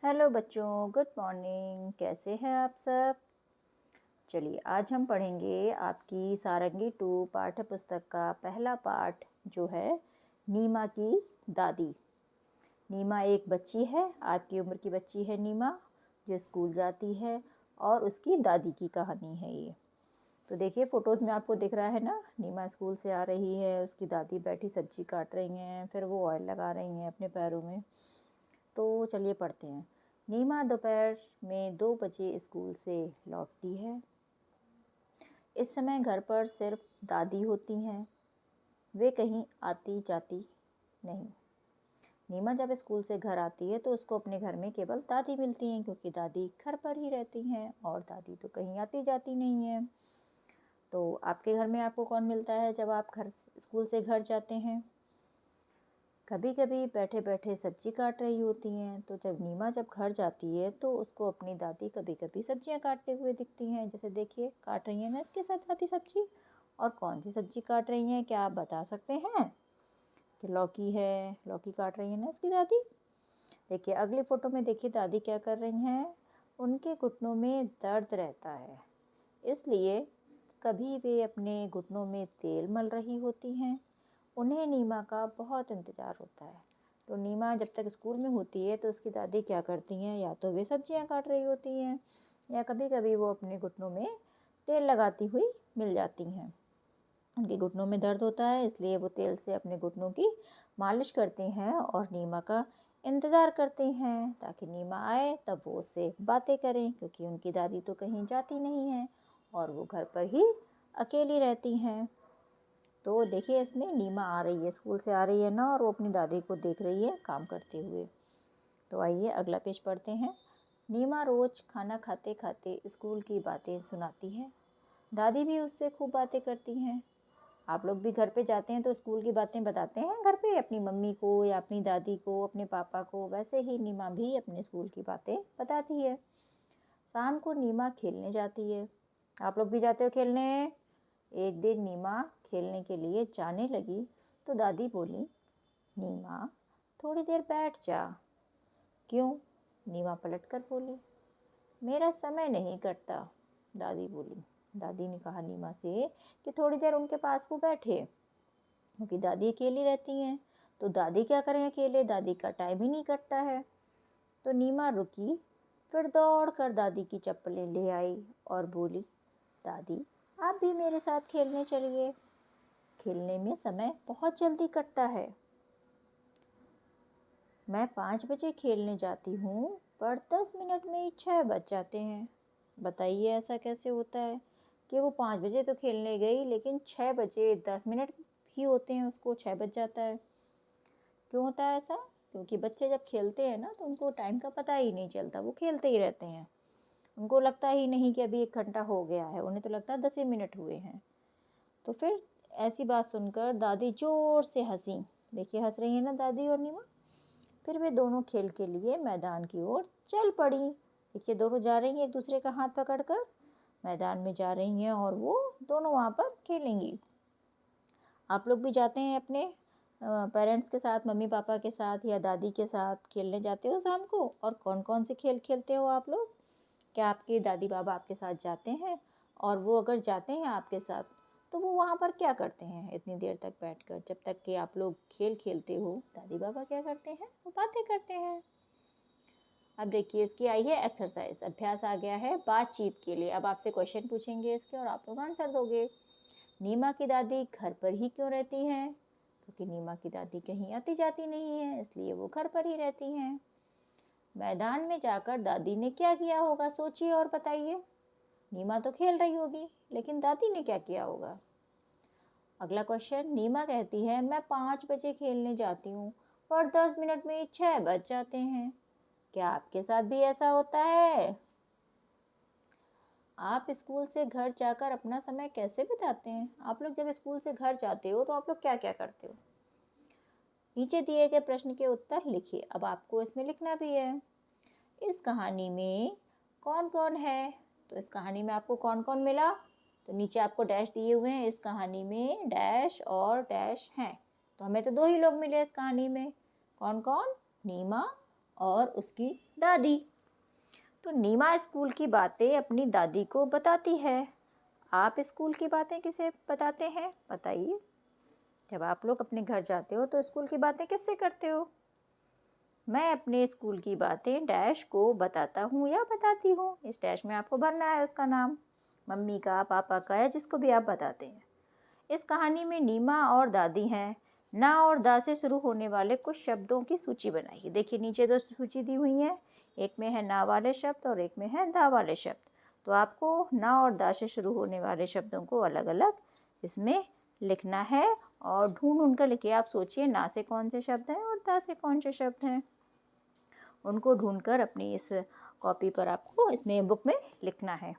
Hello बच्चों, good morning. कैसे हैं आप सब? चलिए आज हम पढ़ेंगे आपकी सारंगी 2 पाठ्य पुस्तक का पहला पाठ जो है नीमा की दादी। नीमा एक बच्ची है, आपकी उम्र की बच्ची है नीमा, जो स्कूल जाती है और उसकी दादी की कहानी है ये। तो देखिए फ़ोटोज़ में आपको दिख रहा है ना, नीमा स्कूल से आ रही है, उसकी दादी बैठी सब्जी काट रही हैं, फिर वो ऑयल लगा रही हैं अपने पैरों में। तो चलिए पढ़ते हैं। नीमा दोपहर में 2 बजे स्कूल से लौटती है। इस समय घर पर सिर्फ दादी होती हैं, वे कहीं आती जाती नहीं। नीमा जब स्कूल से घर आती है तो उसको अपने घर में केवल दादी मिलती हैं, क्योंकि दादी घर पर ही रहती हैं और दादी तो कहीं आती जाती नहीं है। तो आपके घर में आपको कौन मिलता है जब आप स्कूल से घर जाते हैं? कभी कभी बैठे बैठे सब्जी काट रही होती हैं। तो नीमा जब घर जाती है तो उसको अपनी दादी कभी कभी सब्जियां काटते हुए दिखती हैं। जैसे देखिए काट रही हैं ना इसके साथ दादी सब्जी। और कौन सी सब्जी काट रही हैं, क्या आप बता सकते हैं? कि लौकी है, लौकी काट रही है ना इसकी दादी। देखिए अगली फोटो में देखिए दादी क्या कर रही हैं। उनके घुटनों में दर्द रहता है, इसलिए कभी वे अपने घुटनों में तेल मल रही होती हैं। उन्हें नीमा का बहुत इंतज़ार होता है। तो नीमा जब तक स्कूल में होती है तो उसकी दादी क्या करती हैं, या तो वे सब्जियां काट रही होती हैं या कभी कभी वो अपने घुटनों में तेल लगाती हुई मिल जाती हैं। उनके घुटनों में दर्द होता है, इसलिए वो तेल से अपने घुटनों की मालिश करती हैं और नीमा का इंतज़ार करती हैं ताकि नीमा आए तब वो उससे बातें करें, क्योंकि उनकी दादी तो कहीं जाती नहीं है और वो घर पर ही अकेली रहती हैं। तो देखिए इसमें नीमा आ रही है, स्कूल से आ रही है ना, और वो अपनी दादी को देख रही है काम करते हुए। तो आइए अगला पेज पढ़ते हैं। नीमा रोज खाना खाते खाते स्कूल की बातें सुनाती है। दादी भी उससे खूब बातें करती हैं। आप लोग भी घर पे जाते हैं तो स्कूल की बातें बताते हैं घर पे अपनी मम्मी को या अपनी दादी को, अपने पापा को। वैसे ही नीमा भी अपने स्कूल की बातें बताती है। शाम को नीमा खेलने जाती है। आप लोग भी जाते हो खेलने? एक दिन नीमा खेलने के लिए जाने लगी तो दादी बोली, नीमा थोड़ी देर बैठ जा। क्यों? नीमा पलट कर बोली, मेरा समय नहीं कटता। दादी बोली। दादी ने कहा नीमा से कि थोड़ी देर उनके पास वो बैठे, क्योंकि दादी अकेली रहती हैं। तो दादी क्या करें अकेले, दादी का टाइम ही नहीं कटता है। तो नीमा रुकी, फिर दौड़ कर दादी की चप्पलें ले आई और बोली, दादी आप भी मेरे साथ खेलने चलिए, खेलने में समय बहुत जल्दी कटता है। मैं 5 बजे खेलने जाती हूँ, पर 10 मिनट में ही 6 बज जाते हैं। बताइए ऐसा कैसे होता है कि वो 5 बजे तो खेलने गई, लेकिन 6 बजे 10 मिनट ही होते हैं, उसको 6 बज जाता है। क्यों होता है ऐसा? क्योंकि बच्चे जब खेलते हैं ना तो उनको टाइम का पता ही नहीं चलता, वो खेलते ही रहते हैं। उनको लगता ही नहीं कि अभी 1 घंटा हो गया है, उन्हें तो लगता है 10 ही मिनट हुए हैं। तो फिर ऐसी बात सुनकर दादी जोर से हंसी। देखिए हंस रही है ना दादी और नीमा। फिर वे दोनों खेल के लिए मैदान की ओर चल पड़ी। देखिए दोनों जा रही हैं एक दूसरे का हाथ पकड़कर, मैदान में जा रही हैं और वो दोनों वहाँ पर खेलेंगी। आप लोग भी जाते हैं अपने पेरेंट्स के साथ, मम्मी पापा के साथ या दादी के साथ खेलने जाते हो शाम को? और कौन कौन से खेल खेलते हो आप लोग? क्या आपके दादी बाबा आपके साथ जाते हैं? और वो अगर जाते हैं आपके साथ तो वो वहाँ पर क्या करते हैं इतनी देर तक बैठकर? जब तक कि आप लोग खेल खेलते हो दादी बाबा क्या करते हैं? वो बातें करते हैं। अब देखिए इसकी आई है एक्सरसाइज, अभ्यास आ गया है बातचीत के लिए। अब आपसे क्वेश्चन पूछेंगे इसके और आप लोग आंसर दोगे। नीमा की दादी घर पर ही क्यों रहती हैं? क्योंकि नीमा की दादी कहीं आती जाती नहीं है, इसलिए वो घर पर ही रहती हैं। मैदान में जाकर दादी ने क्या किया होगा, सोचिए और बताइए। नीमा तो खेल रही होगी, लेकिन दादी ने क्या किया होगा? अगला क्वेश्चन, नीमा कहती है मैं 5 बजे खेलने जाती हूँ, पर 10 मिनट में ही 6 बज जाते हैं। क्या आपके साथ भी ऐसा होता है? आप स्कूल से घर जाकर अपना समय कैसे बिताते हैं? आप लोग जब स्कूल से घर जाते हो तो आप लोग क्या क्या करते हो? नीचे दिए गए प्रश्न के उत्तर लिखिए। अब आपको इसमें लिखना भी है। इस कहानी में कौन कौन है? तो इस कहानी में आपको कौन कौन मिला? तो नीचे आपको डैश दिए हुए हैं, इस कहानी में डैश और डैश हैं। तो हमें तो 2 ही लोग मिले इस कहानी में। कौन कौन? नीमा और उसकी दादी। तो नीमा स्कूल की बातें अपनी दादी को बताती है। आप स्कूल की बातें किसे बताते हैं बताइए। जब आप लोग अपने घर जाते हो तो स्कूल की बातें किससे करते हो? मैं अपने स्कूल की बातें डैश को बताता हूँ या बताती हूँ। इस डैश में आपको भरना है उसका नाम, मम्मी का, पापा का, या जिसको भी आप बताते हैं। इस कहानी में नीमा और दादी हैं। ना और दा से शुरू होने वाले कुछ शब्दों की सूची बनाइए। देखिए नीचे दो सूची दी हुई है, एक में है ना वाले शब्द और एक में है दा वाले शब्द। तो आपको ना और दा से शुरू होने वाले शब्दों को अलग अलग इसमें लिखना है और ढूंढ कर लिखिए। आप सोचिए ना से कौन से शब्द हैं और दा से कौन से शब्द हैं, उनको ढूंढकर अपनी इस कॉपी पर आपको इसमें बुक में लिखना है।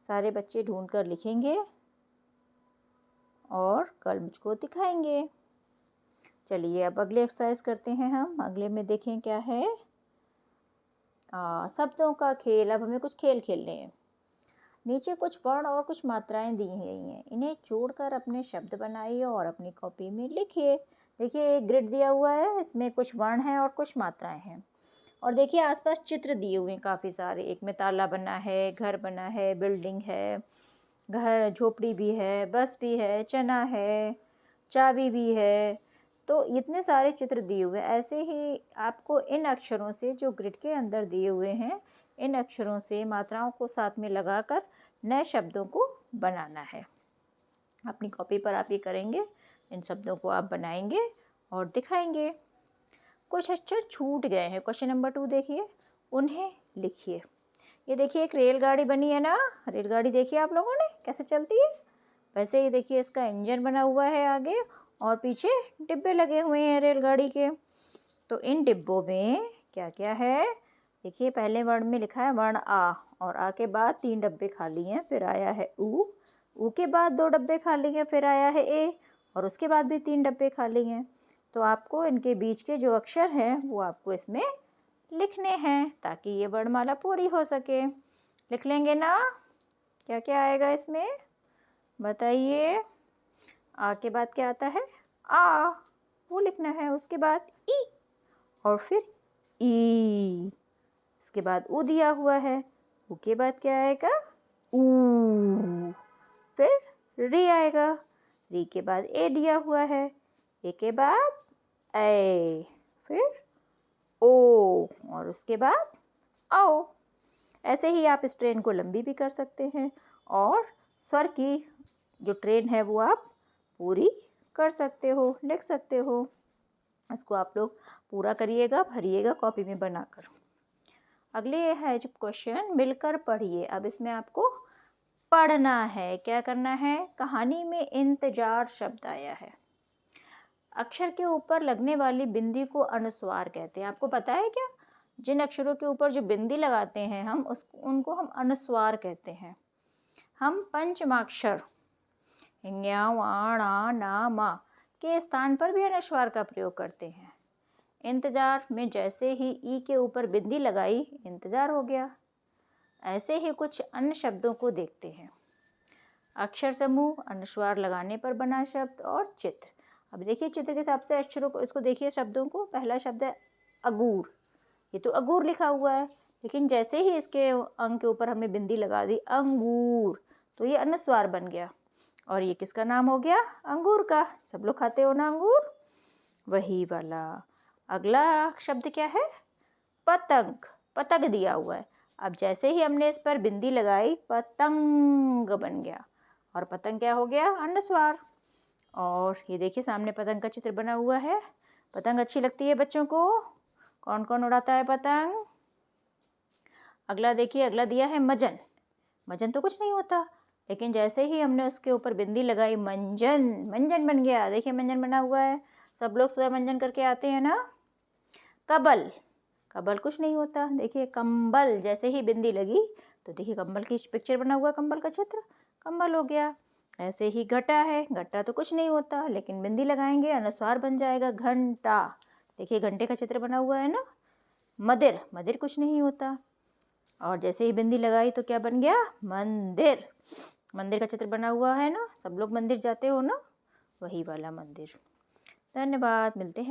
सारे बच्चे ढूंढकर लिखेंगे और कल मुझको दिखाएंगे। चलिए अब अगले एक्सरसाइज करते हैं हम। अगले में देखें क्या है, शब्दों का खेल। अब हमें कुछ खेल खेलने हैं। नीचे कुछ वर्ण और कुछ मात्राएं दी गई हैं, इन्हें जोड़कर अपने शब्द बनाइए और अपनी कॉपी में लिखिए। देखिए एक ग्रिड दिया हुआ है, इसमें कुछ वर्ण हैं और कुछ मात्राएं हैं। और देखिए आसपास चित्र दिए हुए हैं काफ़ी सारे। एक में ताला बना है, घर बना है, बिल्डिंग है, घर झोपड़ी भी है, बस भी है, चना है, चाबी भी है। तो इतने सारे चित्र दिए हुए हैं। ऐसे ही आपको इन अक्षरों से जो ग्रिड के अंदर दिए हुए हैं, इन अक्षरों से मात्राओं को साथ में लगाकर नए शब्दों को बनाना है। अपनी कॉपी पर आप ये करेंगे, इन शब्दों को आप बनाएंगे और दिखाएंगे। कुछ अक्षर छूट गए हैं। क्वेश्चन नंबर 2 देखिए, उन्हें लिखिए। ये देखिए एक रेलगाड़ी बनी है ना, रेलगाड़ी देखिए आप लोगों ने कैसे चलती है। वैसे ही देखिए इसका इंजन बना हुआ है आगे और पीछे डिब्बे लगे हुए हैं रेलगाड़ी के। तो इन डिब्बों में क्या क्या है, देखिए पहले वर्ण में लिखा है वर्ण आ, और आ के बाद 3 डब्बे खाली हैं, फिर आया है ऊ के बाद 2 डब्बे खाली हैं, फिर आया है ए, और उसके बाद भी 3 डब्बे खाली हैं। तो आपको इनके बीच के जो अक्षर हैं वो आपको इसमें लिखने हैं ताकि ये वर्णमाला पूरी हो सके। लिख लेंगे ना? क्या क्या आएगा इसमें बताइए। आ के बाद क्या आता है? आ, वो लिखना है। उसके बाद ई और फिर ई। इसके बाद ऊ दिया हुआ है, ऊ के बाद क्या आएगा? ऊ। फिर री आएगा, री के बाद ए दिया हुआ है, ए के बाद ए, फिर ओ और उसके बाद आओ। ऐसे ही आप इस ट्रेन को लंबी भी कर सकते हैं और स्वर की जो ट्रेन है वो आप पूरी कर सकते हो, लिख सकते हो। इसको आप लोग पूरा करिएगा, भरिएगा कॉपी में बनाकर। अगले है जो क्वेश्चन, मिलकर पढ़िए। अब इसमें आपको पढ़ना है। क्या करना है? कहानी में इंतजार शब्द आया है। अक्षर के ऊपर लगने वाली बिंदी को अनुस्वार कहते हैं। आपको पता है क्या? जिन अक्षरों के ऊपर जो बिंदी लगाते हैं हम उनको हम अनुस्वार कहते हैं। हम पंचमाक्षर ञ, व, ण, न, म के स्थान पर भी अनुस्वार का प्रयोग करते हैं। इंतजार में जैसे ही ई के ऊपर बिंदी लगाई, इंतजार हो गया। ऐसे ही कुछ अन्य शब्दों को देखते हैं। अक्षर समूह, अनुस्वार लगाने पर बना शब्द और चित्र। अब देखिए चित्र के हिसाब से अक्षरों को, इसको देखिए शब्दों को। पहला शब्द है अगूर, ये तो अगूर लिखा हुआ है, लेकिन जैसे ही इसके अंग के ऊपर हमने बिंदी लगा दी अंगूर, तो ये अनुस्वार बन गया। और ये किसका नाम हो गया? अंगूर का। सब लोग खाते हो ना अंगूर, वही वाला। अगला शब्द क्या है? पतंग, पतंग दिया हुआ है। अब जैसे ही हमने इस पर बिंदी लगाई, पतंग बन गया। और पतंग क्या हो गया? अनुस्वार। और ये देखिए सामने पतंग का चित्र बना हुआ है। पतंग अच्छी लगती है बच्चों को? कौन कौन उड़ाता है पतंग? अगला देखिए, अगला दिया है मजन। मजन तो कुछ नहीं होता, लेकिन जैसे ही हमने उसके ऊपर बिंदी लगाई, मंजन, मंजन बन गया। देखिए मंजन बना हुआ है। सब लोग सुबह मंजन करके आते हैं ना। कबल, कबल कुछ नहीं होता। देखिए कंबल, जैसे ही बिंदी लगी तो देखिए कंबल की पिक्चर बना हुआ, कंबल का चित्र, कंबल हो गया। ऐसे ही घटा है, घटा तो कुछ नहीं होता, लेकिन बिंदी लगाएंगे अनुस्वार बन जाएगा, घंटा। देखिए घंटे का चित्र बना हुआ है ना। मदिर, मदिर कुछ नहीं होता, और जैसे ही बिंदी लगाई तो क्या बन गया? मंदिर। मंदिर का चित्र बना हुआ है ना, सब लोग मंदिर जाते हो ना, वही वाला मंदिर। धन्यवाद, मिलते हैं।